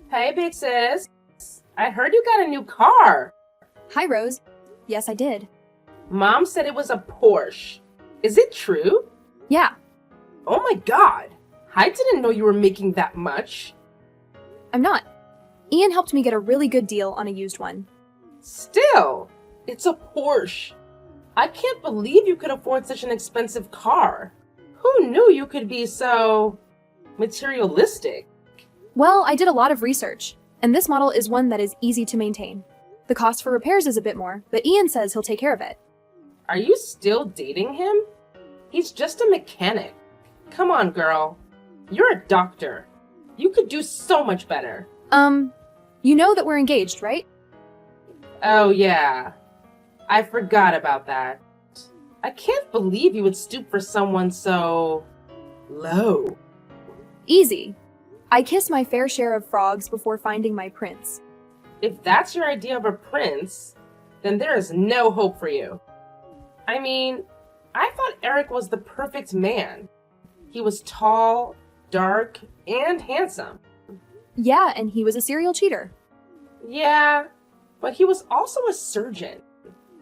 Hey, big sis. I heard you got a new car. Hi, Rose. Yes, I did. Mom said it was a Porsche. Is it true? Yeah, Oh my god. I didn't know you were making that much. I'm not. Ian helped me get a really good deal on a used one. Still, it's a Porsche. I can't believe you could afford such an expensive car. Who knew you could be so materialistic? Well, I did a lot of research, and this model is one that is easy to maintain. The cost for repairs is a bit more, but Ian says he'll take care of it. Are you still dating him? He's just a mechanic. Come on, girl. You're a doctor. You could do so much better. You know that we're engaged, right? Oh, yeah. I forgot about that. I can't believe you would stoop for someone so low. Easy. I kiss my fair share of frogs before finding my prince. If that's your idea of a prince, then there is no hope for you. I mean, I thought Eric was the perfect man. He was tall, dark, and handsome. Yeah, and he was a serial cheater. Yeah, but he was also a surgeon.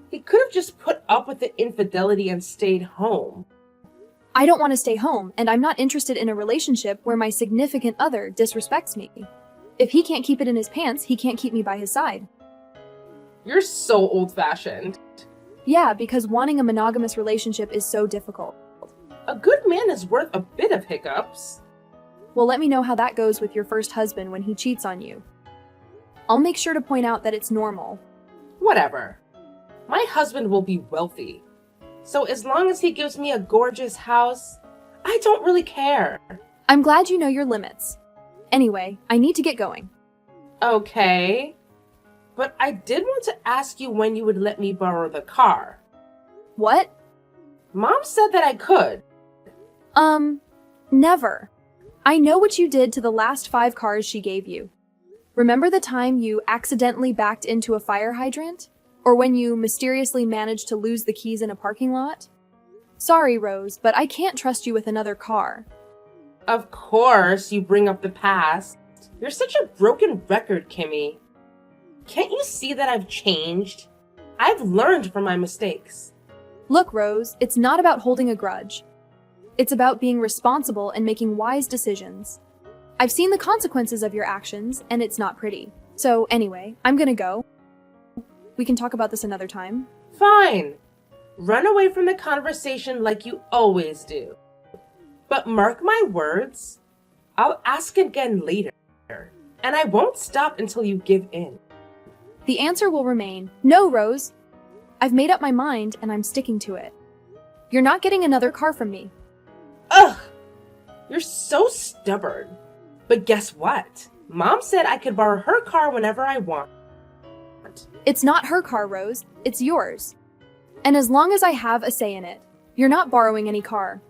He could have just put up with the infidelity and stayed home. I don't want to stay home, and I'm not interested in a relationship where my significant other disrespects me. If he can't keep it in his pants, he can't keep me by his side. You're so old-fashioned. Yeah, because wanting a monogamous relationship is so difficult. A good man is worth a bit of hiccups. Well, let me know how that goes with your first husband when he cheats on you. I'll make sure to point out that it's normal. Whatever. My husband will be wealthy. So as long as he gives me a gorgeous house, I don't really care. I'm glad you know your limits. Anyway, I need to get going. Okay. But I did want to ask you when you would let me borrow the car. What? Mom said that I could. Never. I know what you did to the last 5 cars she gave you. Remember the time you accidentally backed into a fire hydrant? Or when you mysteriously managed to lose the keys in a parking lot? Sorry, Rose, but I can't trust you with another car. Of course, you bring up the past. You're such a broken record, Kimmy. Can't you see that I've changed? I've learned from my mistakes. Look, Rose, it's not about holding a grudge. It's about being responsible and making wise decisions. I've seen the consequences of your actions, and it's not pretty. So anyway, I'm gonna go. We can talk about this another time. Fine. Run away from the conversation like you always do. But mark my words, I'll ask again later, and I won't stop until you give in. The answer will remain, no, Rose. I've made up my mind, and I'm sticking to it. You're not getting another car from me. Ugh! You're so stubborn. But guess what? Mom said I could borrow her car whenever I want. It's not her car, Rose. It's yours. And as long as I have a say in it, you're not borrowing any car.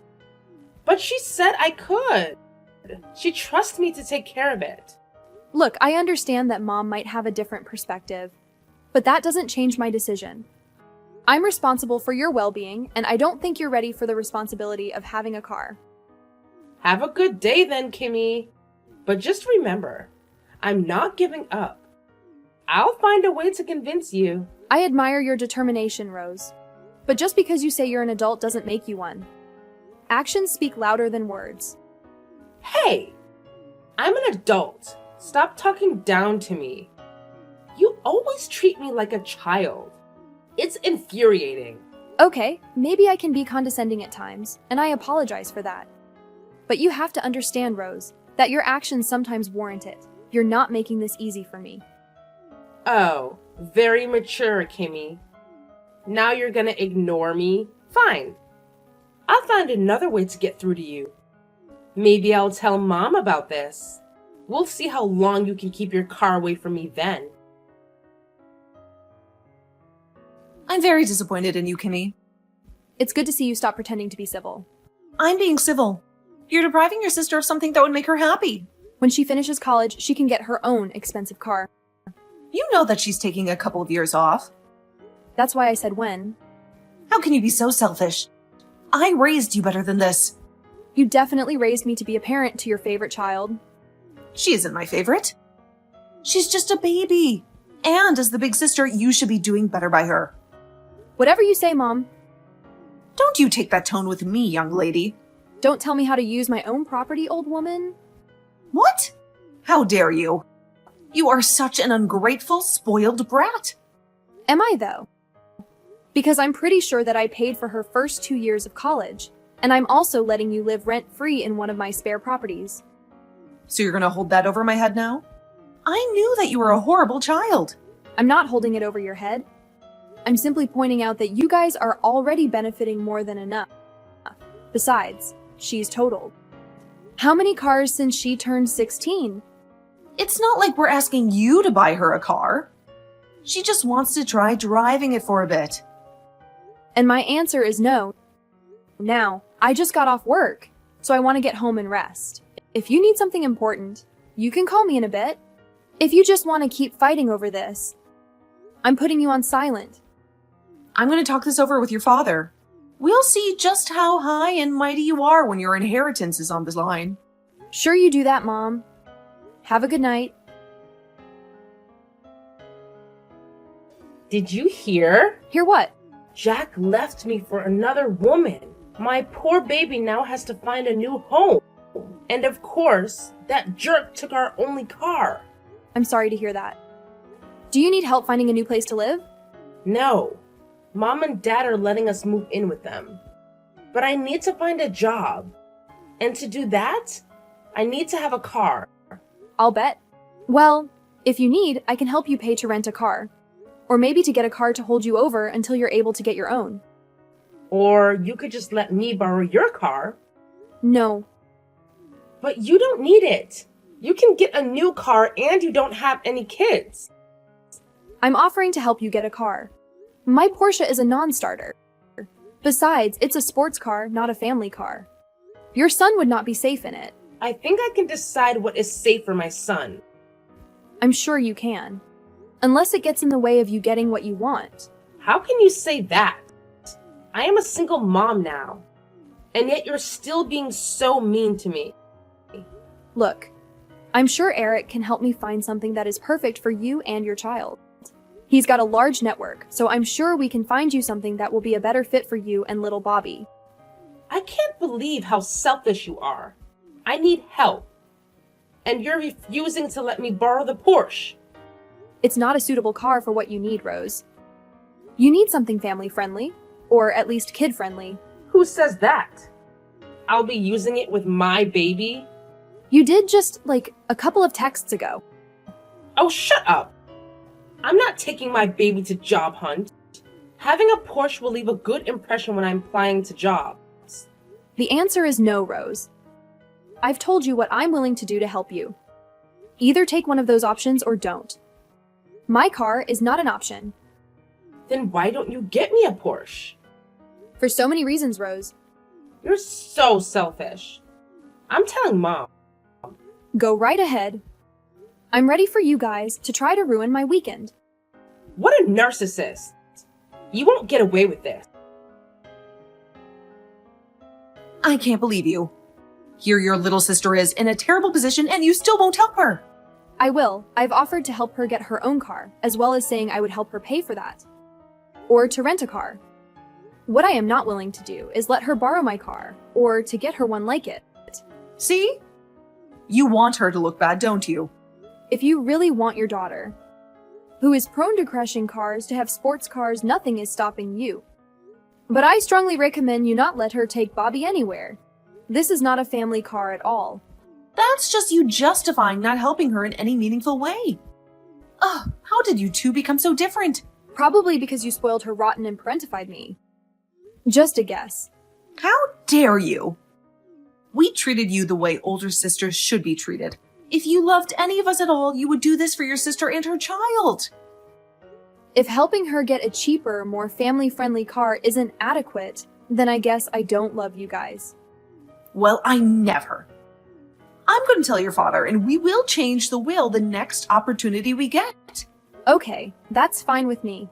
But she said I could. She trusts me to take care of it. Look, I understand that Mom might have a different perspective, but that doesn't change my decision. I'm responsible for your well-being, and I don't think you're ready for the responsibility of having a car. Have a good day then, Kimmy. But just remember, I'm not giving up. I'll find a way to convince you. I admire your determination, Rose. But just because you say you're an adult doesn't make you one. Actions speak louder than words. Hey! I'm an adult. Stop talking down to me. You always treat me like a child. It's infuriating. Okay, maybe I can be condescending at times, and I apologize for that. But you have to understand, Rose, that your actions sometimes warrant it. You're not making this easy for me. Oh, very mature, Kimmy. Now you're gonna ignore me? Fine. I'll find another way to get through to you. Maybe I'll tell Mom about this. We'll see how long you can keep your car away from me then. I'm very disappointed in you, Kimmy. It's good to see you stop pretending to be civil. I'm being civil. You're depriving your sister of something that would make her happy. When she finishes college, she can get her own expensive car. You know that she's taking a couple of years off. That's why I said when. How can you be so selfish? I raised you better than this. You definitely raised me to be a parent to your favorite child. She isn't my favorite. She's just a baby. And as the big sister, you should be doing better by her. Whatever you say, Mom. Don't you take that tone with me, young lady. Don't tell me how to use my own property, old woman. What? How dare you? You are such an ungrateful, spoiled brat. Am I, though? Because I'm pretty sure that I paid for her first 2 years of college, and I'm also letting you live rent-free in one of my spare properties. So you're gonna hold that over my head now? I knew that you were a horrible child. I'm not holding it over your head. I'm simply pointing out that you guys are already benefiting more than enough. Besides, she's totaled. How many cars since she turned 16? It's not like we're asking you to buy her a car. She just wants to try driving it for a bit. And my answer is no. Now, I just got off work, so I want to get home and rest. If you need something important, you can call me in a bit. If you just want to keep fighting over this, I'm putting you on silent. I'm going to talk this over with your father. We'll see just how high and mighty you are when your inheritance is on the line. Sure you do that, Mom. Have a good night. Did you hear? Hear what? Jack left me for another woman. My poor baby now has to find a new home. And of course, that jerk took our only car. I'm sorry to hear that. Do you need help finding a new place to live? No. Mom and Dad are letting us move in with them. But I need to find a job. And to do that, I need to have a car. I'll bet. Well, if you need, I can help you pay to rent a car. Or maybe to get a car to hold you over until you're able to get your own. Or you could just let me borrow your car. No. But you don't need it. You can get a new car and you don't have any kids. I'm offering to help you get a car. My Porsche is a non-starter. Besides, it's a sports car, not a family car. Your son would not be safe in it. I think I can decide what is safe for my son. I'm sure you can. Unless it gets in the way of you getting what you want. How can you say that? I am a single mom now. And yet you're still being so mean to me. Look, I'm sure Eric can help me find something that is perfect for you and your child. He's got a large network, so I'm sure we can find you something that will be a better fit for you and little Bobby. I can't believe how selfish you are. I need help. And you're refusing to let me borrow the Porsche. It's not a suitable car for what you need, Rose. You need something family-friendly, or at least kid-friendly. Who says that? I'll be using it with my baby? You did just, like, a couple of texts ago. Oh, shut up. I'm not taking my baby to job hunt. Having a Porsche will leave a good impression when I'm applying to jobs. The answer is no, Rose. I've told you what I'm willing to do to help you. Either take one of those options or don't. My car is not an option. Then why don't you get me a Porsche? For so many reasons, Rose. You're so selfish. I'm telling Mom. Go right ahead. I'm ready for you guys to try to ruin my weekend. What a narcissist. You won't get away with this. I can't believe you. Here your little sister is in a terrible position and you still won't help her. I will. I've offered to help her get her own car, as well as saying I would help her pay for that. Or to rent a car. What I am not willing to do is let her borrow my car, or to get her one like it. See? You want her to look bad, don't you? If you really want your daughter, who is prone to crashing cars, to have sports cars, nothing is stopping you. But I strongly recommend you not let her take Bobby anywhere. This is not a family car at all. That's just you justifying not helping her in any meaningful way. Ugh, how did you two become so different? Probably because you spoiled her rotten and parentified me. Just a guess. How dare you? We treated you the way older sisters should be treated. If you loved any of us at all, you would do this for your sister and her child. If helping her get a cheaper, more family-friendly car isn't adequate, then I guess I don't love you guys. Well, I never. I'm going to tell your father, and we will change the will the next opportunity we get. Okay, that's fine with me.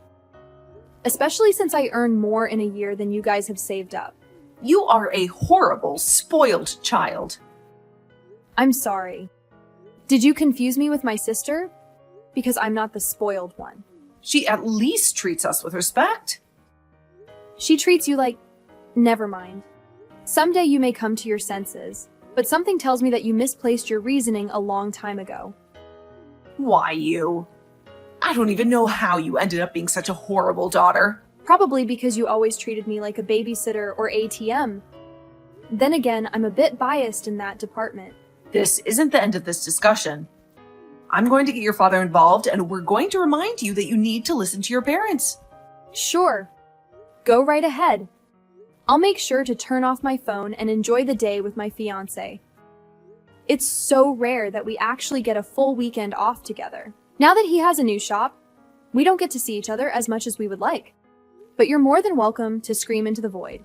Especially since I earn more in a year than you guys have saved up. You are a horrible, spoiled child. I'm sorry. Did you confuse me with my sister? because I'm not the spoiled one. She at least treats us with respect. She treats you like... Never mind. Someday you may come to your senses, but something tells me that you misplaced your reasoning a long time ago. Why you? I don't even know how you ended up being such a horrible daughter. Probably because you always treated me like a babysitter or ATM. Then again, I'm a bit biased in that department. This isn't the end of this discussion. I'm going to get your father involved, and we're going to remind you that you need to listen to your parents. Sure. Go right ahead. I'll make sure to turn off my phone and enjoy the day with my fiancé. It's so rare that we actually get a full weekend off together. Now that he has a new shop, we don't get to see each other as much as we would like. But you're more than welcome to scream into the void.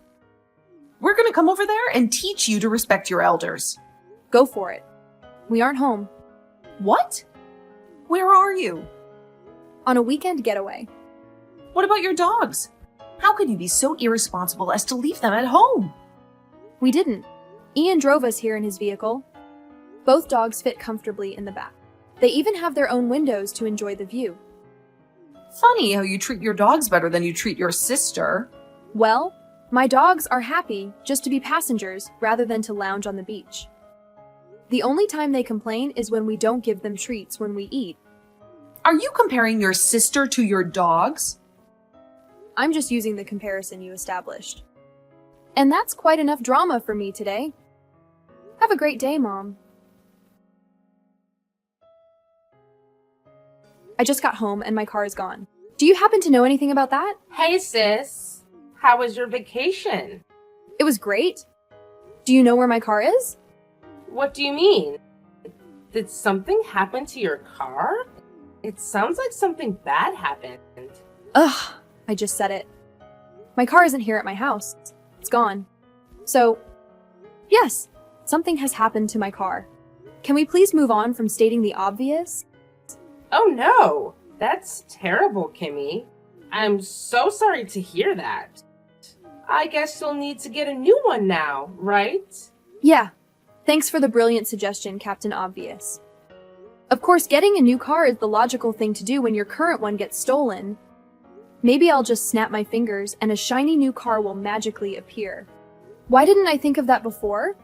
We're going to come over there and teach you to respect your elders. Go for it. We aren't home. What? Where are you? On a weekend getaway. What about your dogs? How could you be so irresponsible as to leave them at home? We didn't. Ian drove us here in his vehicle. Both dogs fit comfortably in the back. They even have their own windows to enjoy the view. Funny how you treat your dogs better than you treat your sister. Well, my dogs are happy just to be passengers rather than to lounge on the beach. The only time they complain is when we don't give them treats when we eat. Are you comparing your sister to your dogs? I'm just using the comparison you established. And that's quite enough drama for me today. Have a great day, Mom. I just got home and my car is gone. Do you happen to know anything about that? Hey, sis. How was your vacation? It was great. Do you know where my car is? What do you mean? Did something happen to your car? It sounds like something bad happened. Ugh, I just said it. My car isn't here at my house. It's gone. So, yes, something has happened to my car. Can we please move on from stating the obvious? Oh no, that's terrible, Kimmy. I'm so sorry to hear that. I guess you'll need to get a new one now, right? Yeah, thanks for the brilliant suggestion, Captain Obvious. Of course, getting a new car is the logical thing to do when your current one gets stolen. Maybe I'll just snap my fingers and a shiny new car will magically appear. Why didn't I think of that before?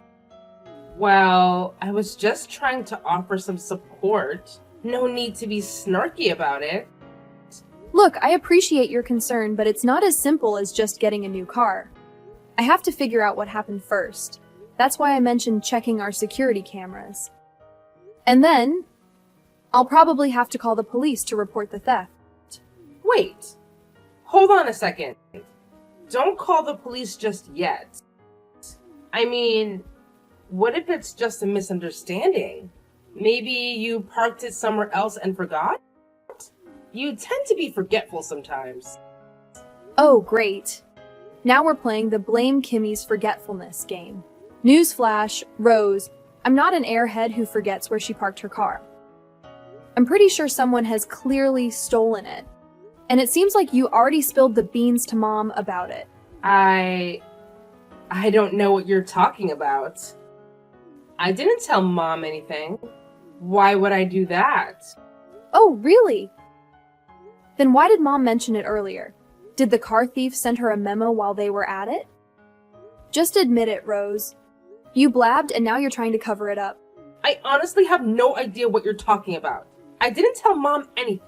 Well, I was just trying to offer some support. No need to be snarky about it. Look, I appreciate your concern, but it's not as simple as just getting a new car. I have to figure out what happened first. That's why I mentioned checking our security cameras. And then, I'll probably have to call the police to report the theft. Wait, hold on a second. Don't call the police just yet. I mean, what if it's just a misunderstanding? Maybe you parked it somewhere else and forgot? You tend to be forgetful sometimes. Oh, great. Now we're playing the Blame Kimmy's Forgetfulness game. Newsflash, Rose, I'm not an airhead who forgets where she parked her car. I'm pretty sure someone has clearly stolen it. And it seems like you already spilled the beans to Mom about it. I don't know what you're talking about. I didn't tell Mom anything. Why would I do that? Oh, really? Then why did Mom mention it earlier? Did the car thief send her a memo while they were at it? Just admit it, Rose. You blabbed and now you're trying to cover it up. I honestly have no idea what you're talking about. I didn't tell Mom anything.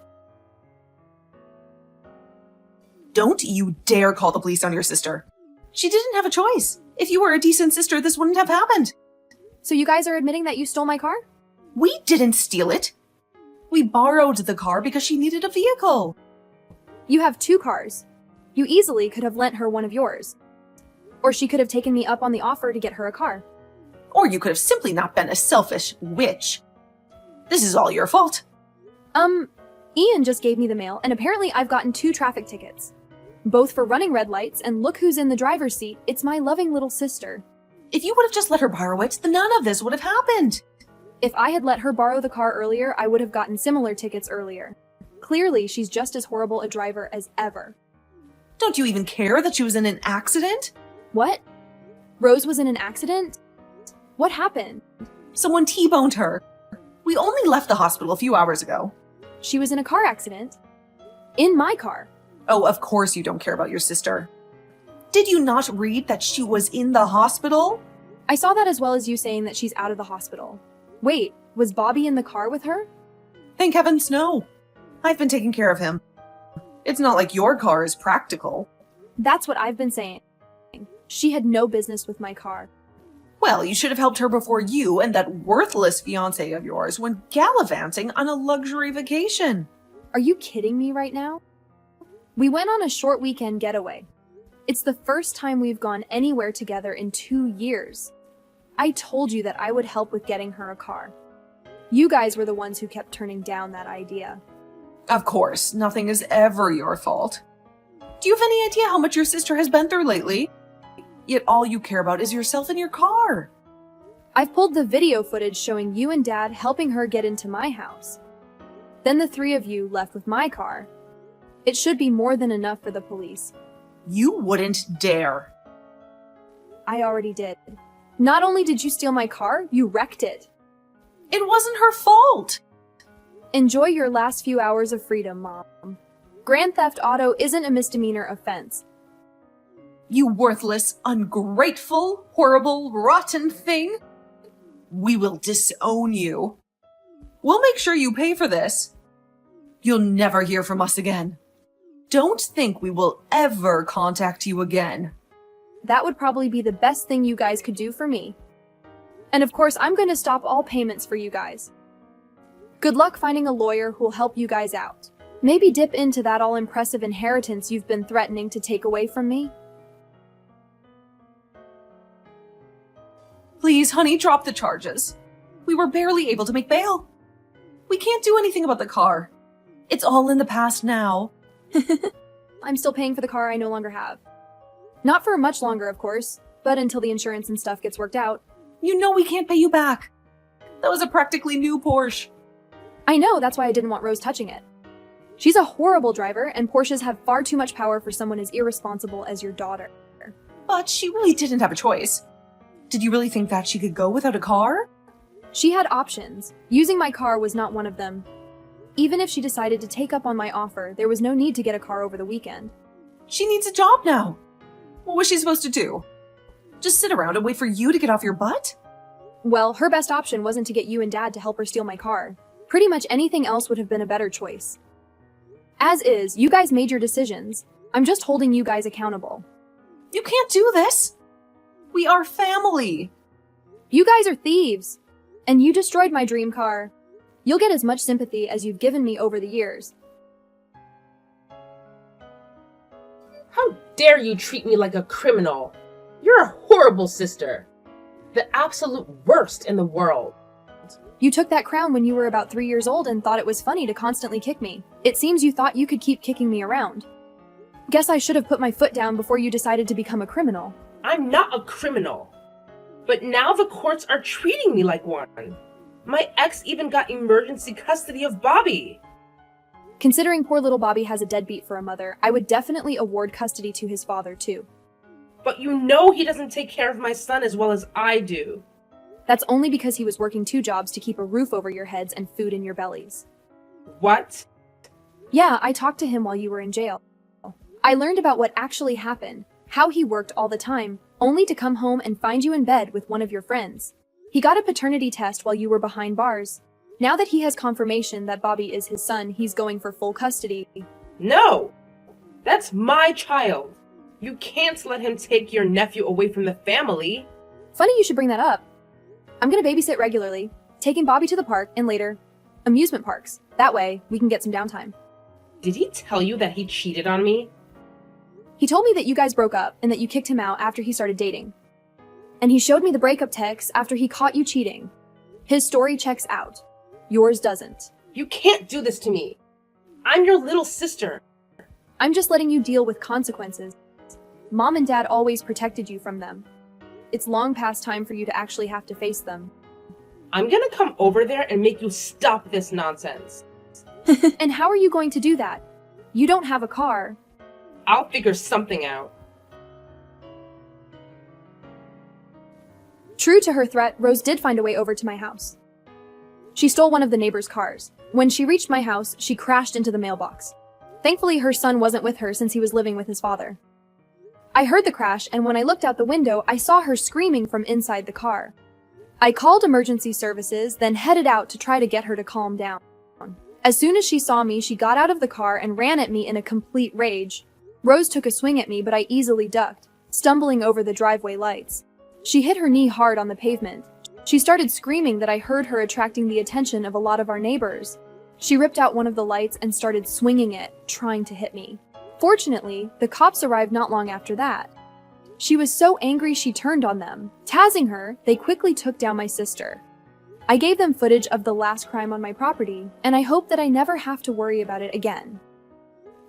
Don't you dare call the police on your sister. She didn't have a choice. If you were a decent sister, this wouldn't have happened. So you guys are admitting that you stole my car? We didn't steal it. We borrowed the car because she needed a vehicle. You have 2 cars. You easily could have lent her one of yours. Or she could have taken me up on the offer to get her a car. Or you could have simply not been a selfish witch. This is all your fault. Ian just gave me the mail, and apparently I've gotten 2 traffic tickets. Both for running red lights, and look who's in the driver's seat. It's my loving little sister. If you would have just let her borrow it, then none of this would have happened. If I had let her borrow the car earlier, I would have gotten similar tickets earlier. Clearly, she's just as horrible a driver as ever. Don't you even care that she was in an accident? What? Rose was in an accident? What happened? Someone T-boned her. We only left the hospital a few hours ago. She was in a car accident. In my car. Oh, of course you don't care about your sister. Did you not read that she was in the hospital? I saw that as well as you saying that she's out of the hospital. Wait, was Bobby in the car with her? Thank heavens no. I've been taking care of him. It's not like your car is practical. That's what I've been saying. She had no business with my car. Well, you should have helped her before you and that worthless fiancé of yours went gallivanting on a luxury vacation. Are you kidding me right now? We went on a short weekend getaway. It's the first time we've gone anywhere together in 2 years. I told you that I would help with getting her a car. You guys were the ones who kept turning down that idea. Of course, nothing is ever your fault. Do you have any idea how much your sister has been through lately? Yet all you care about is yourself and your car. I've pulled the video footage showing you and Dad helping her get into my house. Then the 3 of you left with my car. It should be more than enough for the police. You wouldn't dare. I already did. Not only did you steal my car, you wrecked it. It wasn't her fault. Enjoy your last few hours of freedom, Mom. Grand Theft Auto isn't a misdemeanor offense. You worthless, ungrateful, horrible, rotten thing. We will disown you. We'll make sure you pay for this. You'll never hear from us again. Don't think we will ever contact you again. That would probably be the best thing you guys could do for me. And of course, I'm going to stop all payments for you guys. Good luck finding a lawyer who'll help you guys out. Maybe dip into that all-impressive inheritance you've been threatening to take away from me. Please, honey, drop the charges. We were barely able to make bail. We can't do anything about the car. It's all in the past now. I'm still paying for the car I no longer have. Not for much longer, of course, but until the insurance and stuff gets worked out. You know we can't pay you back. That was a practically new Porsche. I know, that's why I didn't want Rose touching it. She's a horrible driver, and Porsches have far too much power for someone as irresponsible as your daughter. But she really didn't have a choice. Did you really think that she could go without a car? She had options. Using my car was not one of them. Even if she decided to take up on my offer, there was no need to get a car over the weekend. She needs a job now. What was she supposed to do? Just sit around and wait for you to get off your butt? Well, her best option wasn't to get you and Dad to help her steal my car. Pretty much anything else would have been a better choice. As is, you guys made your decisions. I'm just holding you guys accountable. You can't do this. We are family. You guys are thieves. And you destroyed my dream car. You'll get as much sympathy as you've given me over the years. How dare you treat me like a criminal? You're a horrible sister. The absolute worst in the world. You took that crown when you were about 3 years old and thought it was funny to constantly kick me. It seems you thought you could keep kicking me around. Guess I should have put my foot down before you decided to become a criminal. I'm not a criminal. But now the courts are treating me like one. My ex even got emergency custody of Bobby. Considering poor little Bobby has a deadbeat for a mother, I would definitely award custody to his father too. But you know he doesn't take care of my son as well as I do. That's only because he was working 2 jobs to keep a roof over your heads and food in your bellies. What? Yeah, I talked to him while you were in jail. I learned about what actually happened, how he worked all the time, only to come home and find you in bed with one of your friends. He got a paternity test while you were behind bars. Now that he has confirmation that Bobby is his son, he's going for full custody. No! That's my child. You can't let him take your nephew away from the family. Funny you should bring that up. I'm gonna babysit regularly, taking Bobby to the park and later, amusement parks. That way, we can get some downtime. Did he tell you that he cheated on me? He told me that you guys broke up and that you kicked him out after he started dating. And he showed me the breakup text after he caught you cheating. His story checks out. Yours doesn't. You can't do this to me. I'm your little sister. I'm just letting you deal with consequences. Mom and Dad always protected you from them. It's long past time for you to actually have to face them. I'm gonna come over there and make you stop this nonsense. And how are you going to do that? You don't have a car. I'll figure something out. True to her threat, Rose did find a way over to my house. She stole one of the neighbors' cars. When she reached my house, she crashed into the mailbox. Thankfully, her son wasn't with her since he was living with his father. I heard the crash, and when I looked out the window, I saw her screaming from inside the car. I called emergency services, then headed out to try to get her to calm down. As soon as she saw me, she got out of the car and ran at me in a complete rage. Rose took a swing at me, but I easily ducked, stumbling over the driveway lights. She hit her knee hard on the pavement. She started screaming that I heard her attracting the attention of a lot of our neighbors. She ripped out one of the lights and started swinging it, trying to hit me. Fortunately, the cops arrived not long after that. She was so angry she turned on them. Tazzing her, they quickly took down my sister. I gave them footage of the last crime on my property, and I hope that I never have to worry about it again.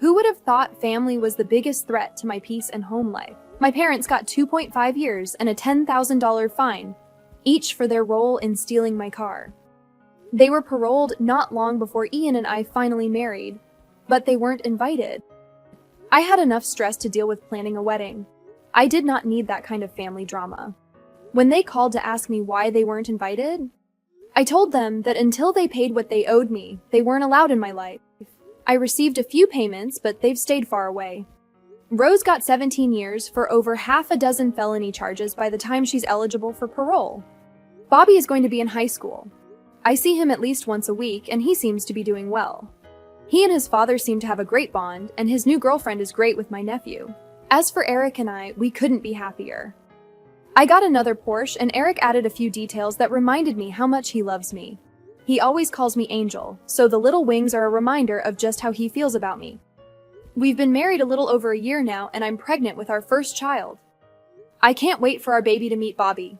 Who would have thought family was the biggest threat to my peace and home life? My parents got 2.5 years and a $10,000 fine, each for their role in stealing my car. They were paroled not long before Ian and I finally married, but they weren't invited. I had enough stress to deal with planning a wedding. I did not need that kind of family drama. When they called to ask me why they weren't invited, I told them that until they paid what they owed me, they weren't allowed in my life. I received a few payments, but they've stayed far away. Rose got 17 years for over half a dozen felony charges by the time she's eligible for parole. Bobby is going to be in high school. I see him at least once a week, and he seems to be doing well. He and his father seem to have a great bond, and his new girlfriend is great with my nephew. As for Eric and I, we couldn't be happier. I got another Porsche, and Eric added a few details that reminded me how much he loves me. He always calls me Angel, so the little wings are a reminder of just how he feels about me. We've been married a little over a year now, and I'm pregnant with our first child. I can't wait for our baby to meet Bobby.